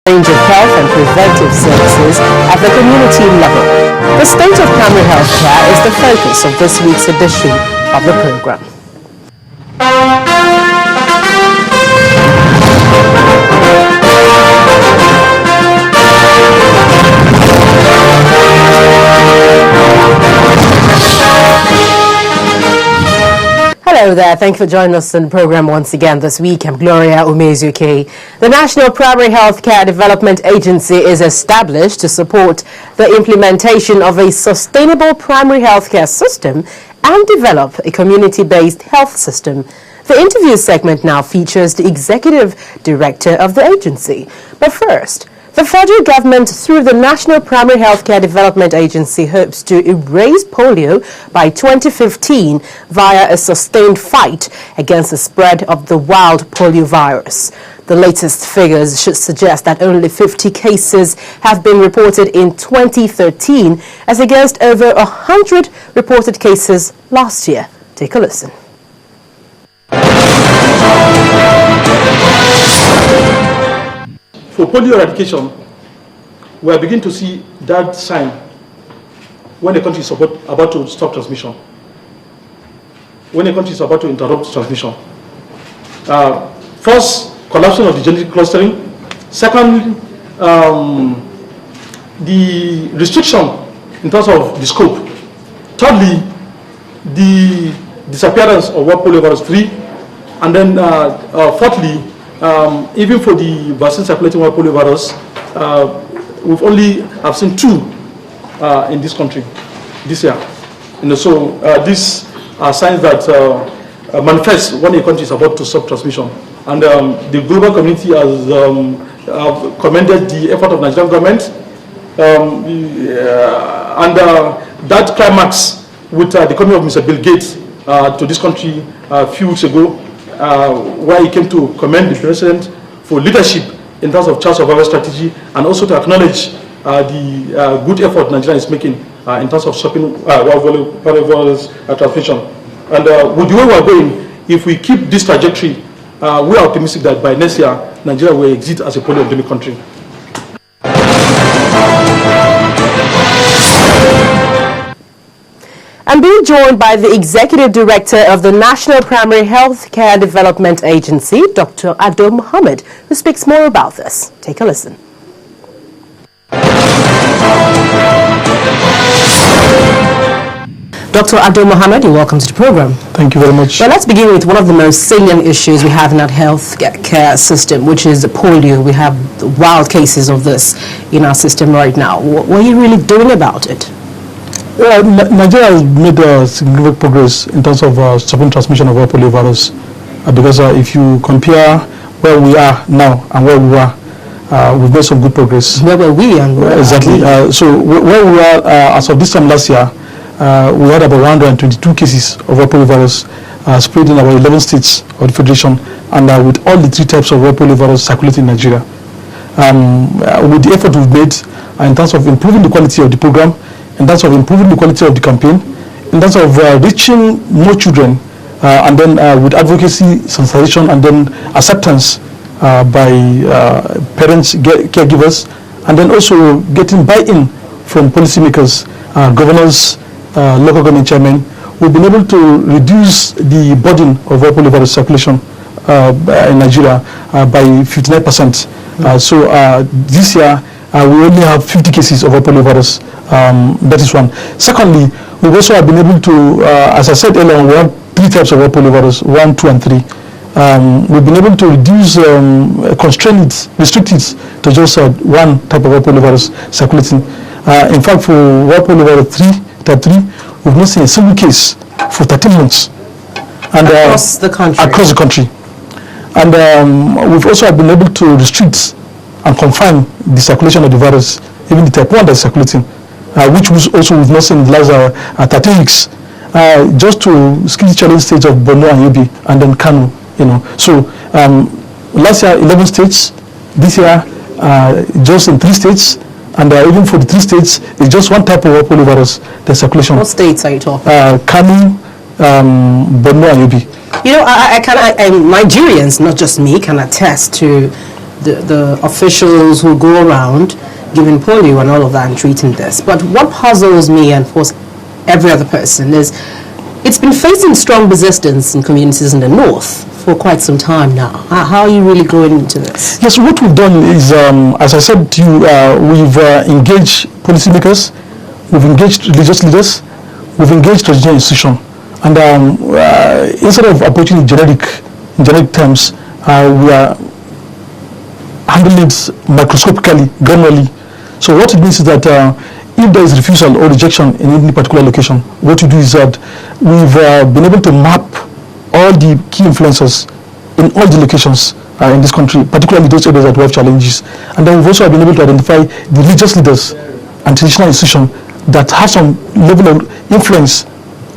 range of health and preventive services at the community level. The state of primary health care is the focus of this week's edition of the program. Hello there, thank you for joining us on the program once again this week. I'm Gloria Umezuke. The National Primary Healthcare Development Agency is established to support the implementation of a sustainable primary healthcare system and develop a community-based health system. The interview segment now features the executive director of the agency. But first, the federal government, through the National Primary Healthcare Development Agency, hopes to erase polio by 2015 via a sustained fight against the spread of the wild polio virus. The latest figures should suggest that only 50 cases have been reported in 2013, as against over 100 reported cases last year. Take a listen. For polio eradication, we are beginning to see that sign when a country is about to stop transmission, when a country is about to interrupt transmission. First, collapsing of the genetic clustering. Second, the restriction in terms of the scope. Thirdly, the disappearance of wild polio virus 3. And then fourthly, even for the vaccine circulating wild polio virus, we've only have seen 2 in this country this year. So these are signs that manifest when a country is about to stop transmission. And the global community has commended the effort of the Nigerian government. That climax with the coming of Mr. Bill Gates to this country a few weeks ago, where he came to commend the president for leadership in terms of child survival strategy, and also to acknowledge the good effort Nigeria is making in terms of stopping wild virus transmission. And with the way we are going, if we keep this trajectory, we are optimistic that by next year, Nigeria will exit as a polio endemic country. I'm being joined by the Executive Director of the National Primary Healthcare Development Agency, Dr. Ado Mohammed, who speaks more about this. Take a listen. Dr. Ado Mohammed, you're welcome to the program. Thank you very much. Well, let's begin with one of the most salient issues we have in our healthcare system, which is the polio. We have wild cases of this in our system right now. What are you really doing about it? Well, Nigeria has made significant progress in terms of stopping transmission of polio virus, because if you compare where we are now and where we were, we've made some good progress. Where were we and where exactly? So where we were as of this time last year, we had about 122 cases of polio virus spread in about 11 states of the federation, and with all the 3 types of polio virus circulating in Nigeria. With the effort we've made in terms of improving the quality of the program, in terms of improving the quality of the campaign, in terms of reaching more children, and then with advocacy, sensitization, and then acceptance by parents, caregivers, and then also getting buy-in from policymakers, governors, local government chairmen, we've been able to reduce the burden of polio virus circulation in Nigeria by 59%. So this year, we only have 50 cases of polio virus. That is one. Secondly, we also have been able to, as I said earlier, we have 3 types of polio virus, 1, 2, and 3. We've been able to reduce, constrain it, restrict it to just 1 type of polio virus circulating. In fact, for polio virus 3, type 3, we've not seen a single case for 13 months. And, across the country. Across the country. And we've also been able to restrict and confine the circulation of the virus, even the type 1 that's circulating, which was also we've not seen in the last 13 weeks, just to ski challenge states of Borno and Yobe, and then Kano, So last year 11 states, this year just in 3 states, and even for the 3 states, it's just 1 type of polio virus, the circulation. What states are you talking? Kano, Borno and Yobe. Nigerians, not just me, can attest to the officials who go around giving polio and all of that and treating this. But what puzzles me, and of course every other person, is it's been facing strong resistance in communities in the north for quite some time now. How are you really going into this? Yes, what we've done is, as I said to you, we've engaged policymakers, we've engaged religious leaders, we've engaged traditional institutions, and instead of approaching it in generic terms, we are handling it microscopically, granularly. So what it means is that if there is refusal or rejection in any particular location, what we do is that we've been able to map all the key influencers in all the locations in this country, particularly those areas that we have challenges. And then we've also been able to identify the religious leaders and traditional institutions that have some level of influence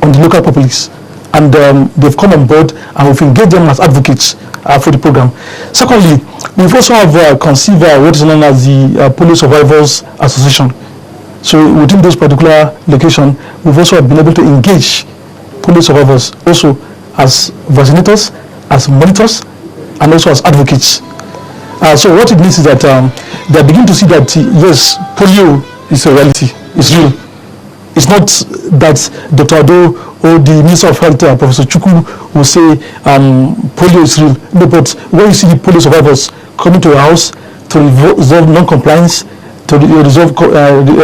on the local populace. And they've come on board, and we've engaged them as advocates for the program. Secondly, we've also have conceived what is known as the Polio Survivors Association. So within those particular locations, we've also been able to engage polio survivors also as vaccinators, as monitors, and also as advocates. So what it means is that they begin to see that, yes, polio is a reality, it's real. It's not that Dr. Ado or the Minister of Health, Professor Chukwu, will say polio is real. No, but when you see the polio survivors coming to your house to resolve non-compliance, to resolve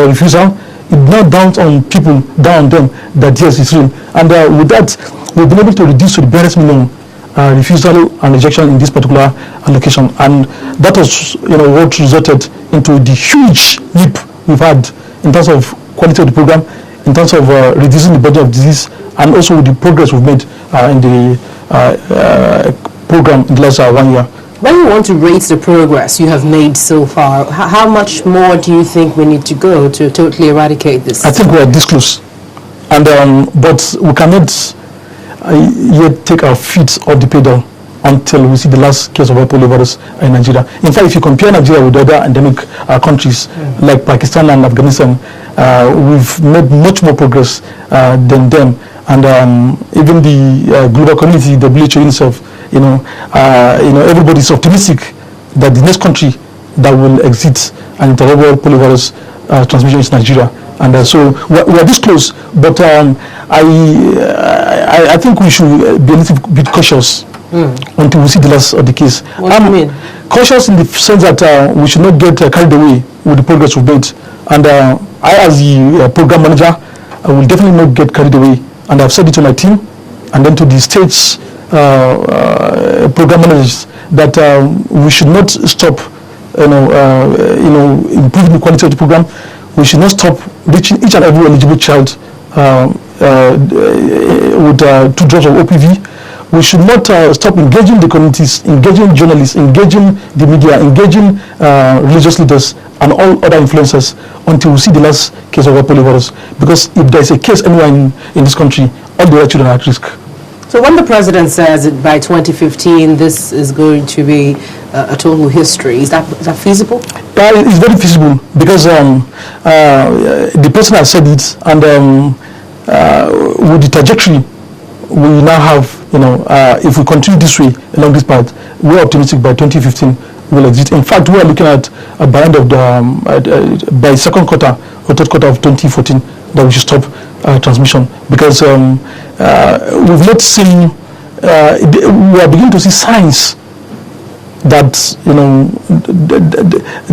refusal, it now downs on people, down on them, that yes, it's real. And with that, we've been able to reduce to the barest minimum refusal and rejection in this particular location. And that was, what resulted into the huge leap we've had in terms of quality of the program, in terms of reducing the burden of disease, and also with the progress we've made in the program in the last 1 year. When you want to rate the progress you have made so far, how much more do you think we need to go to totally eradicate this? I think we are this close, and but we cannot yet take our feet off the pedal until we see the last case of poliovirus in Nigeria. In fact, if you compare Nigeria with other endemic countries like Pakistan and Afghanistan, we've made much more progress than them. And even the global community, the WHO itself, everybody is optimistic that the next country that will exit an interoperable poliovirus transmission is Nigeria. And so we are this close, but I think we should be a little bit cautious until we see the last of the case. What do you mean? Cautious in the sense that we should not get carried away with the progress we've made. And I, as the program manager, I will definitely not get carried away. And I've said it to my team and then to the state's program managers that we should not stop, improving the quality of the program. We should not stop reaching each and every eligible child with 2 drops of OPV. We should not stop engaging the communities, engaging journalists, engaging the media, engaging religious leaders and all other influencers until we see the last case of poliovirus. Because if there is a case anywhere in this country, all the other children are at risk. So when the president says that by 2015 this is going to be a total history, is that feasible? It's very feasible because the person has said it, and with the trajectory we now have, if we continue this way along this path, we're optimistic by 2015 will exist. In fact, we are looking at by end of the by second quarter or third quarter of 2014 that we should stop transmission, because we've not seen we are beginning to see signs that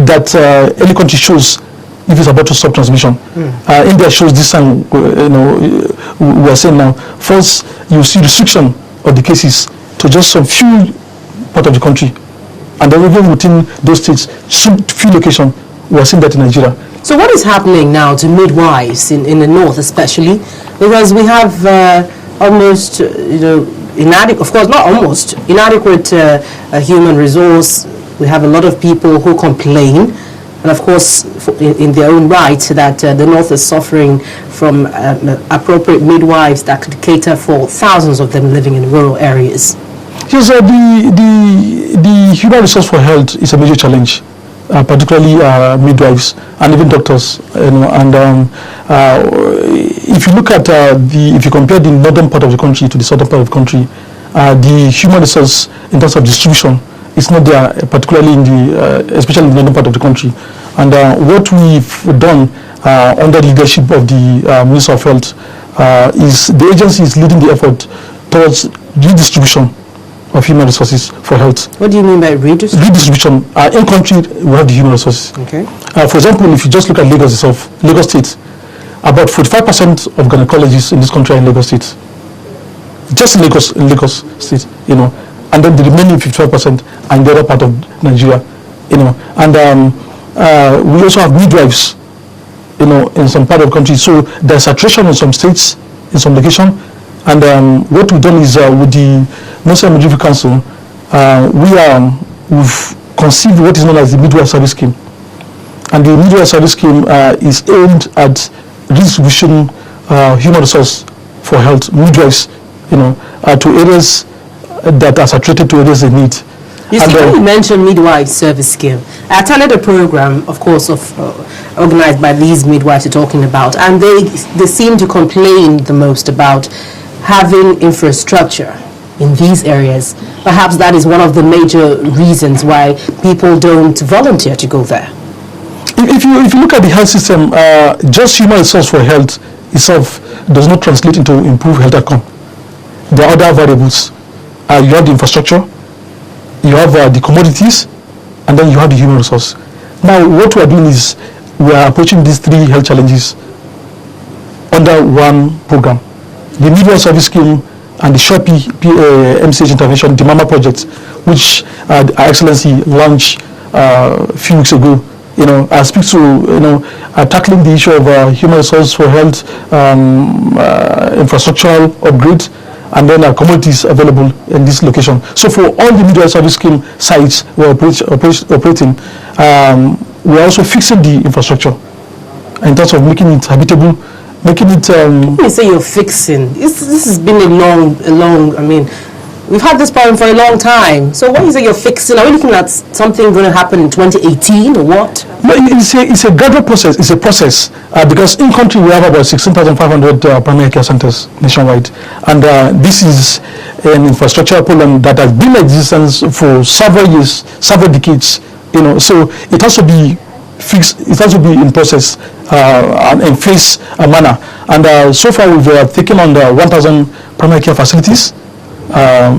that any country shows if it's about to stop transmission. India shows this sign. We are saying now. First, you see restriction of the cases to just some few part of the country, and then even within those states, some few locations. We are seeing that in Nigeria. So what is happening now to midwives in the north, especially because we have almost inadequate, of course not almost, inadequate human resource. We have a lot of people who complain, and of course in their own right, that the north is suffering from appropriate midwives that could cater for thousands of them living in rural areas. Yes, the human resource for health is a major challenge, particularly midwives and even doctors. If you look at if you compare the northern part of the country to the southern part of the country, the human resource in terms of distribution it's not there, particularly in the, especially in the northern part of the country. And what we've done under the leadership of the Minister of Health is the agency is leading the effort towards redistribution of human resources for health. What do you mean by redistribution? Redistribution. In country, we have the human resources. Okay. For example, if you just look at Lagos itself, Lagos State, about 45% of gynecologists in this country are in Lagos State. Just in Lagos State, you know, and then the remaining 55% are in the other part of Nigeria, you know. And we also have midwives, you know, in some part of the country. So there's saturation in some states, in some location. And what we've done is with the National Midwifery Council, we've conceived what is known as the Midwife Service Scheme. And the Midwife Service Scheme is aimed at redistribution human resource for health, midwives, you know, to areas that are saturated, to areas they need. You see, when you mentioned Midwife Service Scheme, I attended a program, of course, organized by these midwives you're talking about, and they seem to complain the most about having infrastructure in these areas. Perhaps that is one of the major reasons why people don't volunteer to go there. If you look at the health system, just human resource for health itself does not translate into improved health outcome. There are other variables. You have the infrastructure, you have the commodities, and then you have the human resource. Now, what we are doing is we are approaching these three health challenges under one program. The Midwife Service Scheme and the Shopee MCH intervention, the MAMA project, which Her Excellency launched a few weeks ago. You know, I speak to, you know, tackling the issue of human resource for health, infrastructural upgrade, and then commodities available in this location. So for all the Midwife Service Scheme sites we're operating, we're also fixing the infrastructure in terms of making it habitable, making it... When you say you're fixing, this has been a long, I mean, we've had this problem for a long time. So when you say you're fixing, are we looking at something going to happen in 2018 or what? No, it's a gradual process. It's a process because in country we have about 16,500 primary care centers nationwide, and this is an infrastructure problem that has been in existence for several years, several decades. You know, so it has to be fixed. It has to be in process and in phase manner. And so far we've taken on 1,000 primary care facilities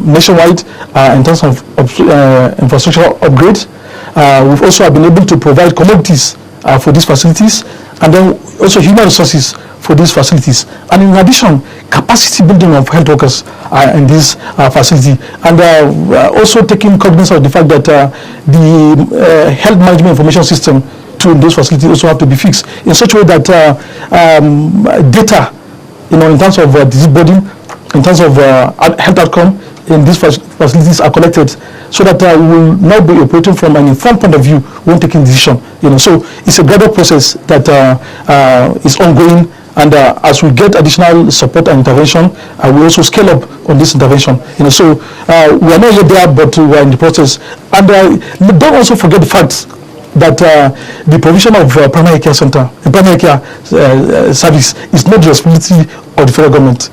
nationwide in terms of infrastructural upgrade. We've also been able to provide commodities for these facilities, and then also human resources for these facilities. And in addition, capacity building of health workers in this facility. And also taking cognizance of the fact that the health management information system to those facilities also have to be fixed in such a way that data, you know, in terms of disease burden, in terms of health outcome in these facilities are collected, so that we will now be operating from an informed point of view when taking decision. You know, so it's a gradual process that is ongoing, and as we get additional support and intervention, we also scale up on this intervention. You know, so we are not yet there, but we are in the process. And don't also forget the fact that the provision of primary care center, primary care service is not the responsibility of the federal government.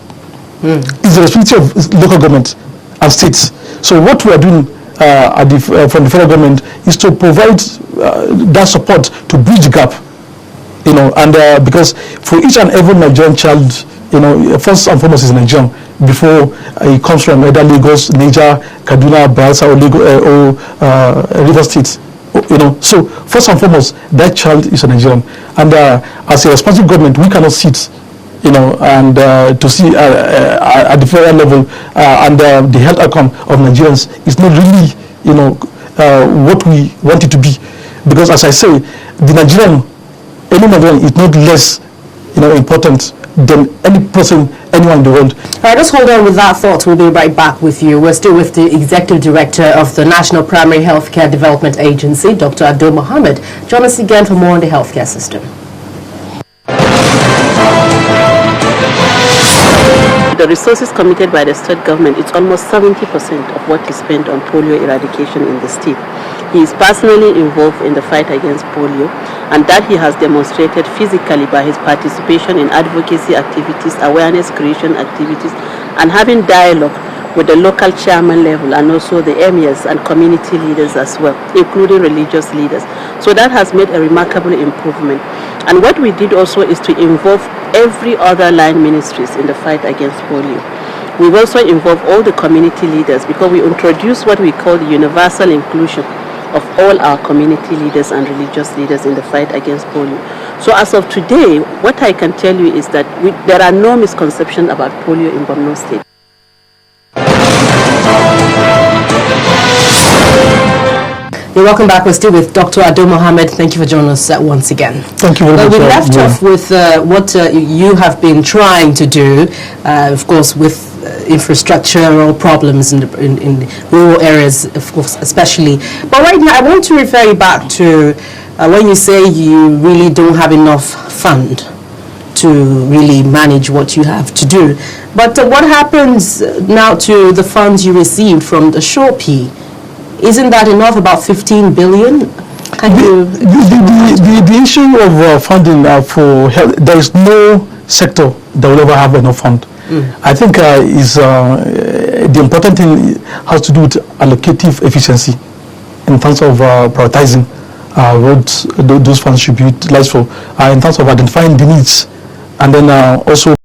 It's the responsibility of local government and states. So what we are doing from the federal government is to provide that support to bridge the gap, you know, and because for each and every Nigerian child, you know, first and foremost is Nigerian before he comes from either Lagos, Niger, Kaduna, Bayelsa, or River State. You know, so first and foremost, that child is a Nigerian, and as a responsible government, we cannot sit, you know, and to see at the federal level and the health outcome of Nigerians is not really, you know, what we want it to be, because as I say, the Nigerian, any Nigerian is not less, you know, important than any person, anyone in the world. All right, just hold on with that thought. We'll be right back with you. We're still with the Executive Director of the National Primary Healthcare Development Agency, Dr. Ado Mohammed. Join us again for more on the healthcare system. The resources committed by the state government, it's almost 70% of what is spent on polio eradication in the state. He is personally involved in the fight against polio, and that he has demonstrated physically by his participation in advocacy activities, awareness creation activities, and having dialogue with the local chairman level and also the emirs and community leaders as well, including religious leaders. So that has made a remarkable improvement. And what we did also is to involve every other line ministries in the fight against polio. We've also involved all the community leaders because we introduced what we call the universal inclusion of all our community leaders and religious leaders in the fight against polio. So as of today, what I can tell you is that there are no misconceptions about polio in Borno State. You're welcome back. We're still with Dr. Ado Mohammed. Thank you for joining us once again. Thank you very much. We left off with what you have been trying to do, of course, with infrastructural problems in rural areas, of course, especially. But right now, I want to refer you back to when you say you really don't have enough fund to really manage what you have to do. But what happens now to the funds you received from the Shopee? Isn't that enough, about 15 billion? The issue of funding for health, there is no sector that will ever have enough fund. I think the important thing has to do with allocative efficiency in terms of prioritizing what those funds should be utilized for, in terms of identifying the needs, and then also